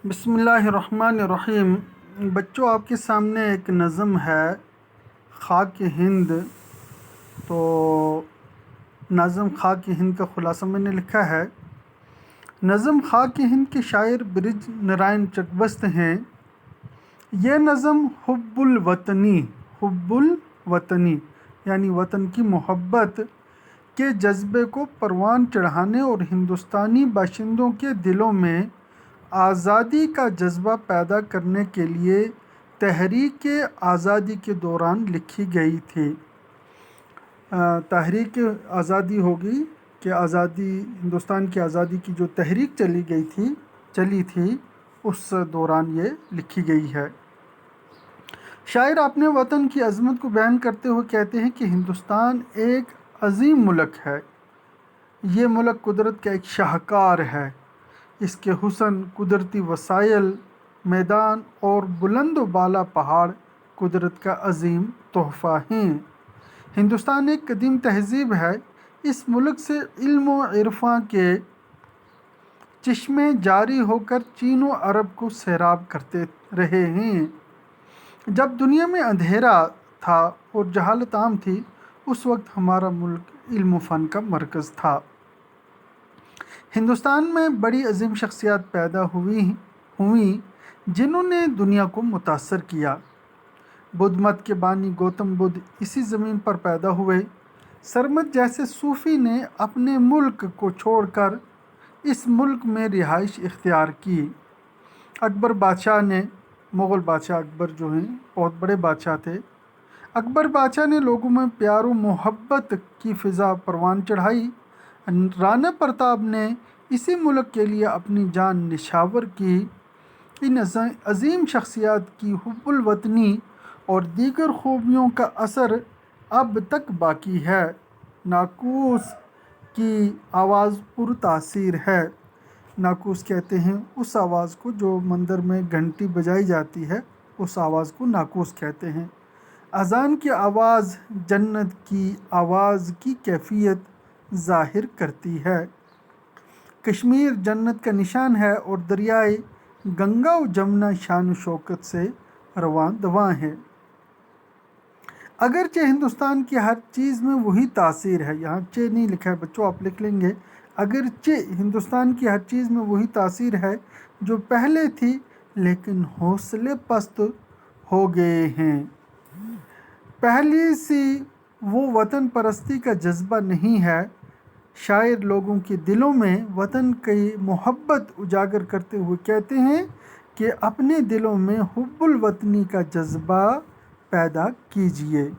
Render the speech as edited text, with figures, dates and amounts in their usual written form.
بسم اللہ الرحمن الرحیم۔ بچوں، آپ کے سامنے ایک نظم ہے، خاک ہند۔ تو نظم خاک ہند کا خلاصہ میں نے لکھا ہے۔ نظم خاک ہند کے شاعر برج نارائن چکبست ہیں۔ یہ نظم حب الوطنی یعنی وطن کی محبت کے جذبے کو پروان چڑھانے اور ہندوستانی باشندوں کے دلوں میں آزادی کا جذبہ پیدا کرنے کے لیے تحریک آزادی کے دوران لکھی گئی تھی۔ تحریک آزادی ہوگی کہ ہندوستان کی آزادی کی جو تحریک چلی تھی اس دوران یہ لکھی گئی ہے۔ شاعر اپنے وطن کی عظمت کو بیان کرتے ہوئے کہتے ہیں کہ ہندوستان ایک عظیم ملک ہے۔ یہ ملک قدرت کا ایک شاہکار ہے۔ اس کے حسن، قدرتی وسائل، میدان اور بلند و بالا پہاڑ قدرت کا عظیم تحفہ ہیں۔ ہندوستان ایک قدیم تہذیب ہے۔ اس ملک سے علم و عرفاں کے چشمے جاری ہو کر چین و عرب کو سیراب کرتے رہے ہیں۔ جب دنیا میں اندھیرا تھا اور جہالت عام تھی، اس وقت ہمارا ملک علم و فن کا مرکز تھا۔ ہندوستان میں بڑی عظیم شخصیات پیدا ہوئیں جنہوں نے دنیا کو متاثر کیا۔ بدھ مت کے بانی گوتم بدھ اسی زمین پر پیدا ہوئے۔ سرمت جیسے صوفی نے اپنے ملک کو چھوڑ کر اس ملک میں رہائش اختیار کی۔ اکبر بادشاہ نے، مغل بادشاہ اکبر جو ہیں بہت بڑے بادشاہ تھے، اکبر بادشاہ نے لوگوں میں پیار و محبت کی فضا پروان چڑھائی۔ رانا پرتاپ نے اسی ملک کے لیے اپنی جان نچھاور کی۔ ان عظیم شخصیات کی حب الوطنی اور دیگر خوبیوں کا اثر اب تک باقی ہے۔ ناقوس کی آواز پر تاثیر ہے۔ ناقوس کہتے ہیں اس آواز کو جو مندر میں گھنٹی بجائی جاتی ہے، اس آواز کو ناقوس کہتے ہیں۔ اذان کی آواز جنت کی آواز کی کیفیت ظاہر کرتی ہے۔ کشمیر جنت کا نشان ہے اور دریائے گنگا و جمنا شان و شوکت سے رواں دواں ہے۔ اگرچہ ہندوستان کی ہر چیز میں وہی تاثیر ہے، یہاں چہ نہیں لکھا ہے بچوں، آپ لکھ لیں گے۔ اگرچہ ہندوستان کی ہر چیز میں وہی تاثیر ہے جو پہلے تھی، لیکن حوصلے پست ہو گئے ہیں۔ پہلی سی وہ وطن پرستی کا جذبہ نہیں ہے۔ شاعر لوگوں کے دلوں میں وطن کی محبت اجاگر کرتے ہوئے کہتے ہیں کہ اپنے دلوں میں حب الوطنی کا جذبہ پیدا کیجیے۔